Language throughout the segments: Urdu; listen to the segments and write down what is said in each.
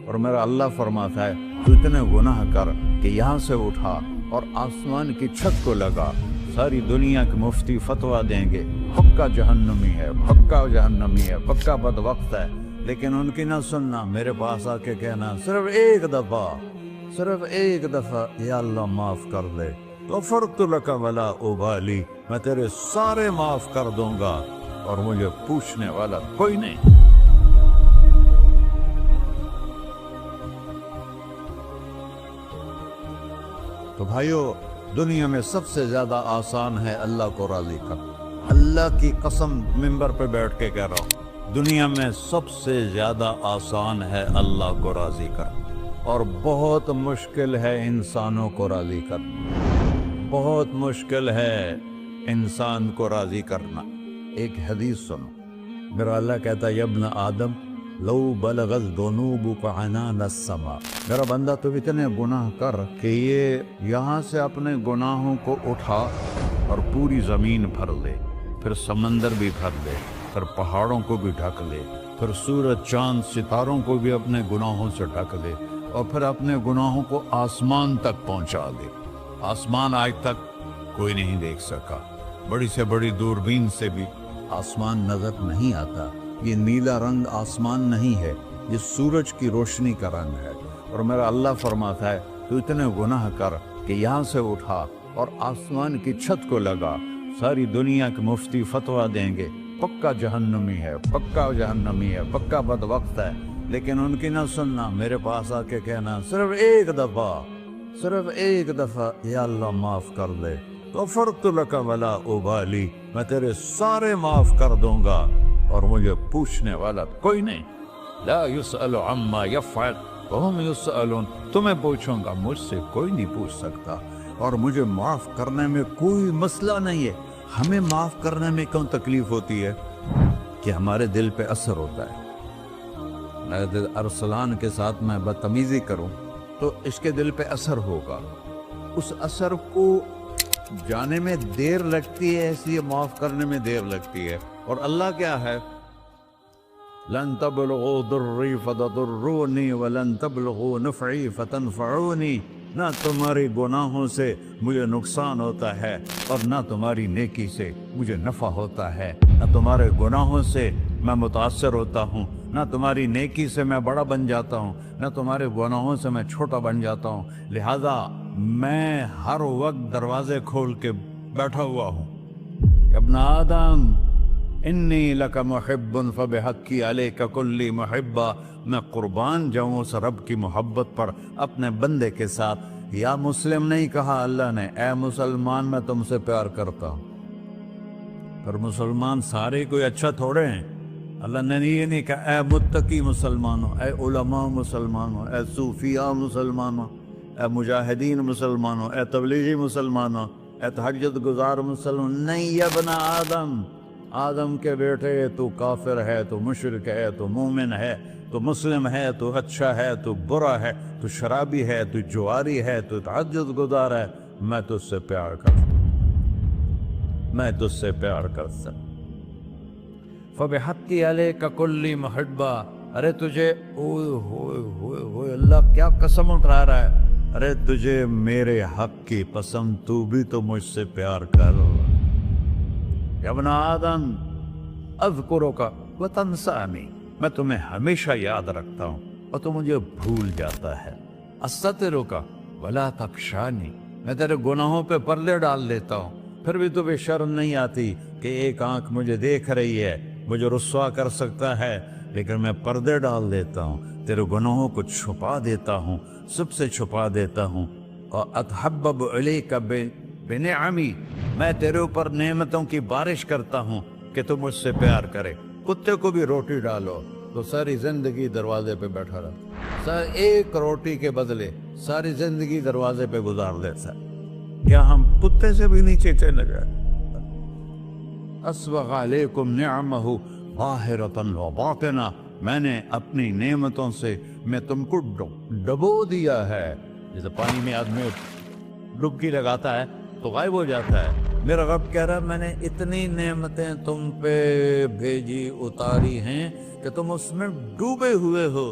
اور میرا اللہ فرماتا ہے تو اتنے گناہ کر کہ یہاں سے اٹھا اور آسمان کی چھت کو لگا، ساری دنیا کے مفتی فتویٰ دیں گے پکا جہنمی ہے، پکا جہنمی ہے، پکا بدبخت ہے، لیکن ان کی نہ سننا، میرے پاس آ کے کہنا صرف ایک دفعہ یا اللہ معاف کر دے، غفرت لک ولا ابالی، میں تیرے سارے معاف کر دوں گا اور مجھے پوچھنے والا کوئی نہیں۔ تو بھائیو، دنیا میں سب سے زیادہ آسان ہے اللہ کو راضی کرنا، اللہ کی قسم ممبر پہ بیٹھ کے کہہ رہا ہوں، دنیا میں سب سے زیادہ آسان ہے اللہ کو راضی کرنا، اور بہت مشکل ہے انسانوں کو راضی کرنا، بہت مشکل ہے انسان کو راضی کرنا۔ ایک حدیث سنو، میرا اللہ کہتا ہے یا ابن آدم لو بلغت ذنوبک عنان السماء، میرا بندہ تو اتنے گناہ کر کہ یہ یہاں سے اپنے گناہوں کو اٹھا اور پوری زمین بھر لے، پھر سمندر بھی بھر لے، پھر پہاڑوں کو بھی ڈھک لے، پھر سورج چاند ستاروں کو بھی اپنے گناہوں سے ڈھک لے، اور پھر اپنے گناہوں کو آسمان تک پہنچا دے۔ آسمان آج تک کوئی نہیں دیکھ سکا، بڑی سے بڑی دوربین سے بھی آسمان نظر نہیں آتا، یہ نیلا رنگ آسمان نہیں ہے، یہ سورج کی روشنی کا رنگ ہے۔ اور میرا اللہ فرماتا ہے تو اتنے گناہ کر کہ یہاں سے اٹھا اور آسمان کی چھت کو لگا، ساری دنیا کے مفتی فتویٰ دیں گے پکا جہنمی ہے، پکا جہنمی ہے، پکا بدبخت ہے، لیکن ان کی نہ سننا، میرے پاس آ کے کہنا صرف ایک دفعہ یا اللہ معاف کر دے، غفرت لک ولا ابالی، میں تیرے سارے معاف کر دوں گا اور مجھے پوچھنے والا کوئی نہیں۔ لا يسأل عما يفعل وهم يسألون، تمہیں پوچھوں گا، مجھ سے کوئی نہیں پوچھ سکتا، اور مجھے معاف کرنے میں کوئی مسئلہ نہیں ہے۔ ہمیں معاف کرنے میں کیوں تکلیف ہوتی ہے؟ کہ ہمارے دل پہ اثر ہوتا ہے۔ ارسلان کے ساتھ میں بدتمیزی کروں تو اس کے دل پہ اثر ہوگا، اس اثر کو جانے میں دیر لگتی ہے، اس لیے معاف کرنے میں دیر لگتی ہے۔ اور اللہ کیا ہے؟ لن تبلغوا ضری فتضرونی ولن تبلغوا نفعی فتنفعونی، نہ تمہاری گناہوں سے مجھے نقصان ہوتا ہے اور نہ تمہاری نیکی سے مجھے نفع ہوتا ہے، نہ تمہارے گناہوں سے میں متاثر ہوتا ہوں، نہ تمہاری نیکی سے میں بڑا بن جاتا ہوں، نہ تمہارے گناہوں سے میں چھوٹا بن جاتا ہوں، لہذا میں ہر وقت دروازے کھول کے بیٹھا ہوا ہوں۔ ابن آدم انی لک محب فبحقی علیک کلی محبہ، میں قربان جاؤں اس رب کی محبت پر اپنے بندے کے ساتھ۔ یا مسلم نہیں کہا اللہ نے، اے مسلمان میں تم سے پیار کرتا ہوں۔ پر مسلمان سارے کوئی اچھا تھوڑے ہیں، اللہ نے یہ نہیں کہا اے متقی مسلمانوں، اے علماء مسلمانوں، اے صوفیاء مسلمانوں، اے مجاہدین مسلمانوں، اے تبلیغی مسلمانوں، اے تہجد گزار مسلمان، نہیں یا ابن آدم، آدم کے بیٹے، تو کافر ہے، تو مشرک ہے، تو مومن ہے، تو مسلم ہے، تو اچھا ہے، تو برا ہے، تو شرابی ہے، تو جواری ہے، تو تہجد گزار ہے، میں تجھ سے پیار کرتا ہوں، میں تجھ سے پیار کرتا ہوں۔ فبحقی علیک کلی محبہ، ارے تجھے اوئے اللہ کیا قسم اٹھا رہا ہے، ارے تجھے میرے حق کی قسم، تو بھی تو مجھ سے پیار کر۔ یا ابن آدم اذکرک وتنسانی، میں تمہیں ہمیشہ یاد رکھتا ہوں اور تو مجھے بھول جاتا ہے۔ استترک ولا تخشانی، میں تیرے گناہوں پہ پردے ڈال دیتا ہوں، پھر بھی تمہیں شرم نہیں آتی کہ ایک آنکھ مجھے دیکھ رہی ہے، مجھے رسوا کر سکتا ہے، لیکن میں پردے ڈال دیتا ہوں، تیرے گناہوں کو چھپا دیتا ہوں، سب سے چھپا دیتا ہوں۔ اور اتحبب علیک بنعمی، میں تیرے اوپر نعمتوں کی بارش کرتا ہوں کہ تو مجھ سے پیار کرے۔ کتے کو بھی روٹی ڈالو تو ساری زندگی دروازے پہ بیٹھا رہتا، ایک روٹی کے بدلے ساری زندگی دروازے پہ گزار دیتا، کیا ہم کتے سے بھی نیچے چلے گئے؟ اسبغ علیکم نعمہ ظاہرۃ و باطنہ، میں نے اپنی نعمتوں سے میں تم کو ڈبو دیا ہے، جیسے پانی میں آدمی ڈبکی لگاتا ہے تو غائب ہو جاتا ہے۔ میرا رب کہہ رہا ہے میں نے اتنی نعمتیں تم پہ بھیجی، اتاری ہیں کہ تم اس میں ڈوبے ہوئے ہو،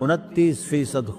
29%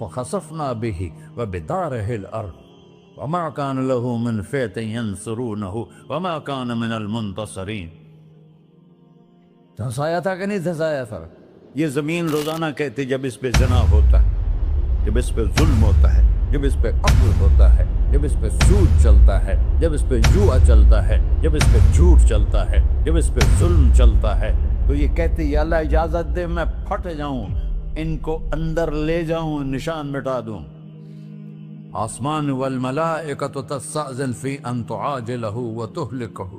فخسفنا به وبداره الأرض وما كان له من فئة ينصرونه وما كان من المنتصرين. دھنسایا تھا کہ نہیں دھنسایا تھا؟ یہ زمین روزانہ کہتی جب اس پہ زنا ہوتا ہے، جب اس پہ ظلم ہوتا ہے، جب اس پہ قتل ہوتا ہے، جب اس پہ سود چلتا ہے، جب اس پہ جوا چلتا ہے، جب اس پہ جھوٹ چلتا ہے، جب اس پہ ظلم چلتا ہے، تو یہ کہتے یا اللہ اجازت دے میں پھٹ جاؤں، ان کو اندر لے جاؤں، نشان مٹا دوں. آسمان والملائکۃ تستأذن فی ان تعاجلہ وتہلکہ.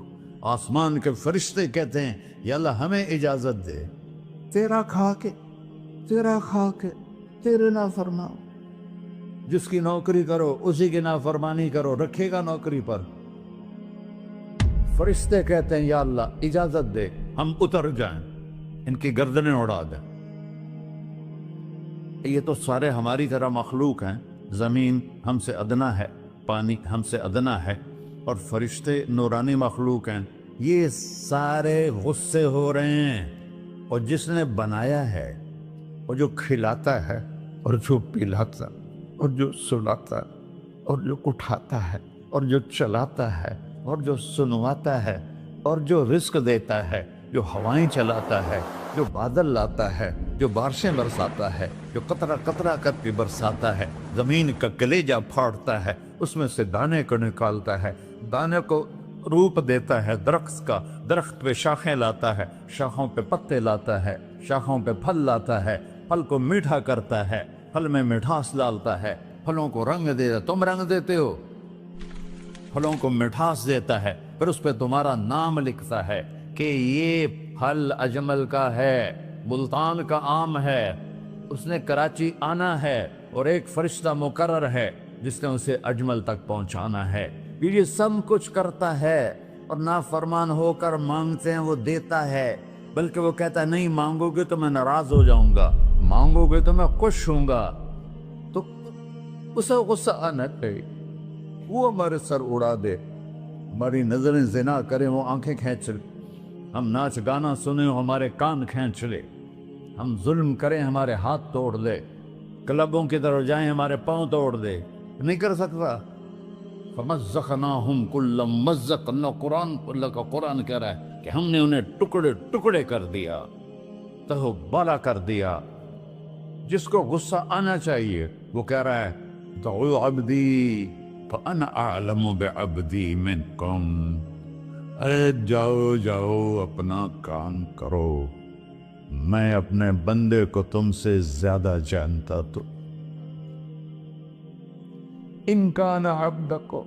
آسمان کے فرشتے کہتے ہیں یا اللہ ہمیں اجازت دے، تیرا کھا کے تیرے نافرمان، جس کی نوکری کرو اسی کی نافرمانی کرو، رکھے گا نوکری پر. فرشتے کہتے ہیں یا اللہ اجازت دے ہم اتر جائیں، ان کی گردنیں اڑا دیں. یہ تو سارے ہماری طرح مخلوق ہیں، زمین ہم سے ادنا ہے، پانی ہم سے ادنا ہے، اور فرشتے نورانی مخلوق ہیں. یہ سارے غصے ہو رہے ہیں، اور جس نے بنایا ہے، اور جو کھلاتا ہے، اور جو پلاتا، اور جو سلاتا، اور جو اٹھاتا ہے، اور جو چلاتا ہے، اور جو سنواتا ہے، اور جو رزق دیتا ہے، جو ہوائیں چلاتا ہے، جو بادل لاتا ہے، جو بارشیں برساتا ہے، جو قطرہ قطرہ کر کے برساتا ہے، زمین کا کلیجہ پھاڑتا ہے، اس میں سے دانے کو نکالتا ہے، دانے کو روپ دیتا ہے درخت کا، درخت پہ شاخیں لاتا ہے، شاخوں پہ پتے لاتا ہے، شاخوں پہ پھل لاتا ہے، پھل کو میٹھا کرتا ہے، پھل میں مٹھاس ڈالتا ہے، پھلوں کو رنگ دیتا. تم رنگ دیتے ہو، پھلوں کو مٹھاس دیتا ہے، پھر اس پہ تمہارا نام لکھتا ہے کہ یہ پھل اجمل کا ہے، ملتان کا آم ہے، اس نے کراچی آنا ہے، اور ایک فرشتہ مقرر ہے جس نے اسے اجمل تک پہنچانا ہے. یہ سب کچھ کرتا ہے، اور نافرمان ہو کر مانگتے ہیں وہ دیتا ہے، بلکہ وہ کہتا ہے نہیں مانگو گے تو میں ناراض ہو جاؤں گا، مانگو گے تو میں خوش ہوں گا. تو اسے غصہ آنا چاہیے، وہ ہمارے سر اڑا دے، ہماری نظریں زنا کریں وہ آنکھیں کھینچ لے، ہم ناچ گانا سنیں ہمارے کان کھینچ لے، ہم ظلم کریں ہمارے ہاتھ توڑ دے، کلبوں کی طرف جائیں ہمارے پاؤں توڑ دے. نہیں کر سکتا. فَمَزَّقْنَاهُمْ كُلَّ مُمَزَّقٍ. اللہ کا قرآن کہہ رہا ہے کہ ہم نے انہیں ٹکڑے ٹکڑے کر دیا، تہو بالا کر دیا. جس کو غصہ آنا چاہیے وہ کہہ رہا ہے دعوا عبدی فأنا أعلم بعبدی منکم. ارے جاؤ جاؤ اپنا کام کرو، میں اپنے بندے کو تم سے زیادہ جانتا. تو ان کان عبدکو،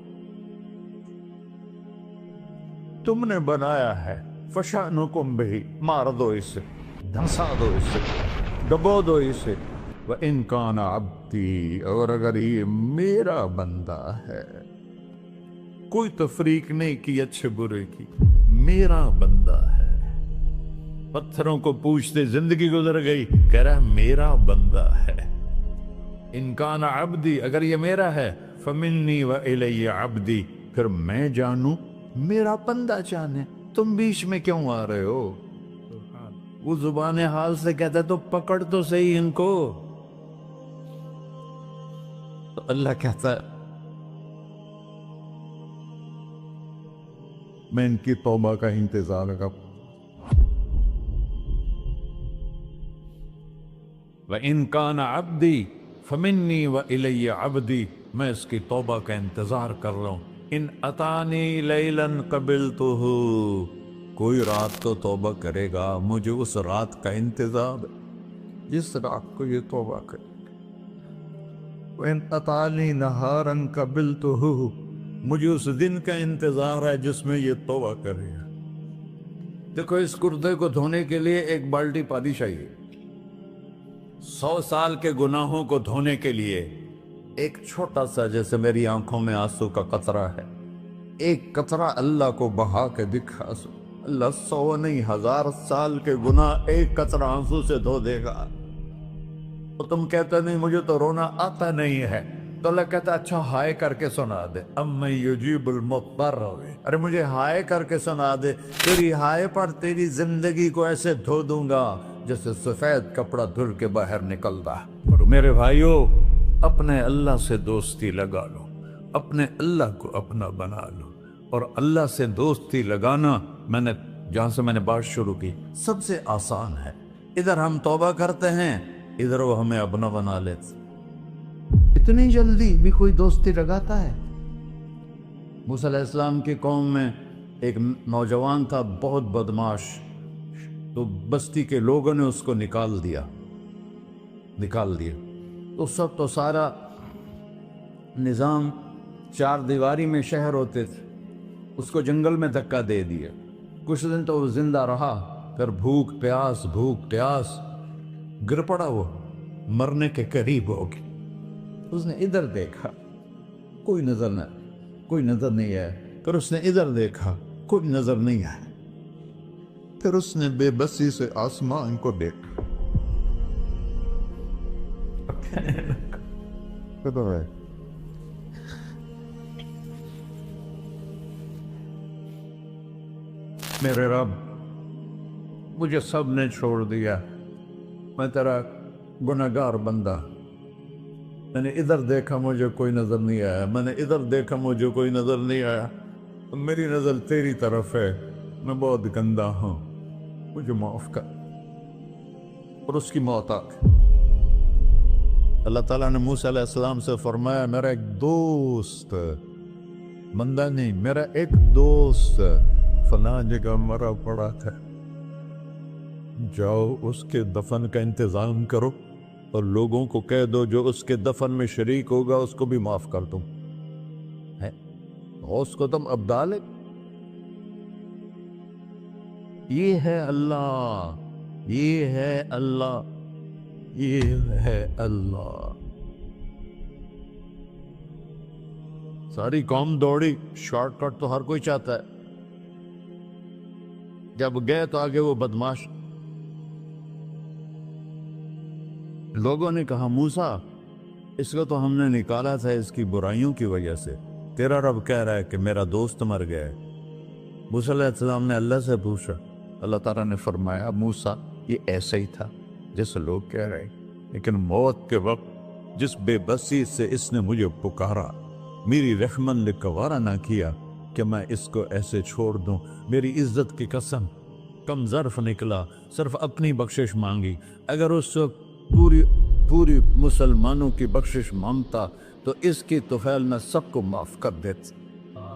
تم نے بنایا ہے، فشانکم بہی، مار دو اسے، دھنسا دو اسے، ڈبو دو اسے. وَإِن كَانَ عَبْدِي، اور اگر یہ میرا بندہ ہے، کوئی تفریق نہیں کی اچھے برے کی، میرا بندہ ہے. پتھروں کو پوچھتے زندگی گزر گئی، کہہ رہا ہے میرا بندہ ہے. ان کان عبدی، اگر یہ میرا ہے، فمنی وإلی عبدی، پھر میں جانوں میرا بندہ جانے. تم بیچ میں کیوں آ رہے ہو؟ وہ زبان حال سے کہتا ہے تو پکڑ تو صحیح ان کو. تو اللہ کہتا ہے میں ان کی توبہ کا انتظار کروں. وَإِن كَانَ عَبْدِي فَمِنِّي وَإِلَيَّ عَبْدِي، میں اس کی توبہ کا انتظار کر رہا ہوں. ان اتانی لیلاً قبلتہ، کوئی رات تو توبہ کرے گا، مجھے اس رات کا انتظار ہے جس رات کو یہ توبہ کرے. وَإِنْ أَتَانِي نَهَارًا قَبِلْتُهُ، مجھے اس دن کا انتظار ہے جس میں یہ توبہ کرے گا. دیکھو اس کردے کو دھونے کے لیے ایک بالٹی پانی چاہیے. 100 سال کے گناہوں کو دھونے کے لیے ایک چھوٹا سا، جیسے میری آنکھوں میں آنسو کا قطرہ ہے، ایک قطرہ اللہ کو بہا کے دکھا. اللہ 100 نہیں 1000 سال کے گناہ ایک قطرہ آنسو سے دھو دے گا. تو تم کہتے نہیں مجھے تو رونا آتا نہیں ہے، تو اللہ کہتا اچھا ہائے کر کے سنا دے. اَمَّن يُجِيبُ الْمُضْطَرَّ، ارے مجھے ہائے کر کے سنا دے، تیری ہائے پر تیری زندگی کو ایسے دھو دوں گا جیسے سفید کپڑا دھل کے باہر نکلتا. اور میرے بھائیو، اپنے اللہ سے دوستی لگا لو، اپنے اللہ کو اپنا بنا لو۔ اور اللہ سے دوستی لگانا، جہاں سے میں نے بات شروع کی، سب سے آسان ہے۔ ادھر ہم توبہ کرتے ہیں، ادھر وہ ہمیں اپنا بنا لیتے۔ اتنی جلدی بھی کوئی دوستی لگاتا ہے؟ موسیٰ علیہ السلام کی قوم میں ایک نوجوان تھا، بہت بدماش، تو بستی کے لوگوں نے اس کو نکال دیا۔ تو سارا نظام چار دیواری میں شہر ہوتے تھے، اس کو جنگل میں دھکا دے دیا۔ کچھ دن تو وہ زندہ رہا، پھر بھوک پیاس گر پڑا، وہ مرنے کے قریب ہو گیا۔ اس نے ادھر دیکھا، کوئی نظر نہیں آیا۔ پھر اس نے ادھر دیکھا، کوئی نظر نہیں آیا۔ پھر اس نے بے بسی سے آسمان کو دیکھا۔ میرے رب، مجھے سب نے چھوڑ دیا، میں تیرا گنہگار بندہ۔ میں نے ادھر دیکھا، مجھے کوئی نظر نہیں آیا، میں نے ادھر دیکھا، مجھے کوئی نظر نہیں آیا۔ میری نظر تیری طرف ہے، میں بہت گندا ہوں، مجھے معاف کر۔ اور اس کی موت آ گئی۔ اللہ تعالیٰ نے موسیٰ علیہ السلام سے فرمایا، میرا ایک دوست، بندہ نہیں، میرا ایک دوست فلاں جگہ مرا پڑا تھا، جاؤ اس کے دفن کا انتظام کرو اور لوگوں کو کہہ دو جو اس کے دفن میں شریک ہوگا اس کو بھی معاف کر دوں۔ اس کو تم ابدال ہے۔ یہ ہے اللہ، یہ ہے اللہ، یہ ہے اللہ۔ ساری قوم دوڑی، شارٹ کٹ تو ہر کوئی چاہتا ہے۔ جب گئے تو آگے وہ بدماش، لوگوں نے کہا موسیٰ اس کو تو ہم نے نکالا تھا اس کی برائیوں کی وجہ سے، تیرا رب کہہ رہا ہے کہ میرا دوست مر گیا ہے۔ موسیٰ علیہ السلام نے اللہ سے پوچھا، اللہ تعالیٰ نے فرمایا موسیٰ یہ ایسا ہی تھا جیسے لوگ کہہ رہے ہیں، لیکن موت کے وقت جس بے بسی سے اس نے مجھے پکارا، میری رحمت نے گوارا نہ کیا کہ میں اس کو ایسے چھوڑ دوں۔ میری عزت کی قسم، کم ظرف نکلا، صرف اپنی بخشش مانگی۔ اگر اس وقت پوری مسلمانوں کی بخشش مانگتا تو اس کی طفیل میں سب کو معاف کر دیتا۔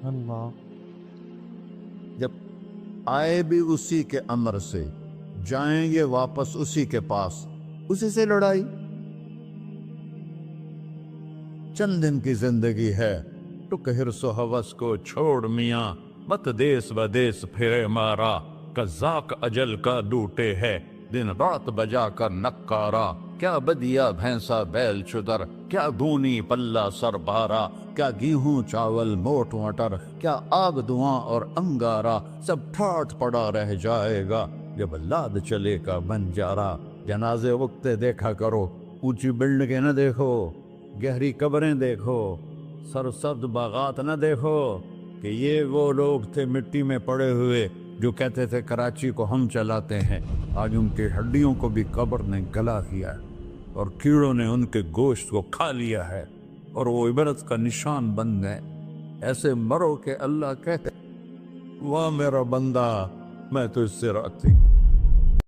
اللہ جب آئے بھی اسی کے امر سے، جائیں گے واپس اسی کے پاس، اسی سے لڑائی۔ چند دن کی زندگی ہے، ٹک حرص و ہوس کو چھوڑ میاں، مت دیس بدیس پھرے مارا، قذاق اجل کا ڈوٹے ہے، دن رات بجا کر نکارا، کیا بدیا بھینسا بیل چدر، کیا گونی پلہ سر بارا، کیا گیہوں چاول موٹ مٹر، کیا آگ دھواں اور انگارا، سب ٹھاٹھ پڑا رہ جائے گا جب لاد چلے کا بنجارا۔ جنازے وقتے دیکھا کرو، اونچی بلڈنگیں نہ دیکھو، گہری قبریں دیکھو، سرسبز باغات نہ دیکھو کہ یہ وہ لوگ تھے مٹی میں پڑے ہوئے جو کہتے تھے کراچی کو ہم چلاتے ہیں۔ آج ان کی ہڈیوں کو بھی قبر نے گلا کیا ہے اور کیڑوں نے ان کے گوشت کو کھا لیا ہے اور وہ عبرت کا نشان بن گئے۔ ایسے مرو کہ اللہ کہتے واہ میرا بندہ، میں تو اس سے راضی۔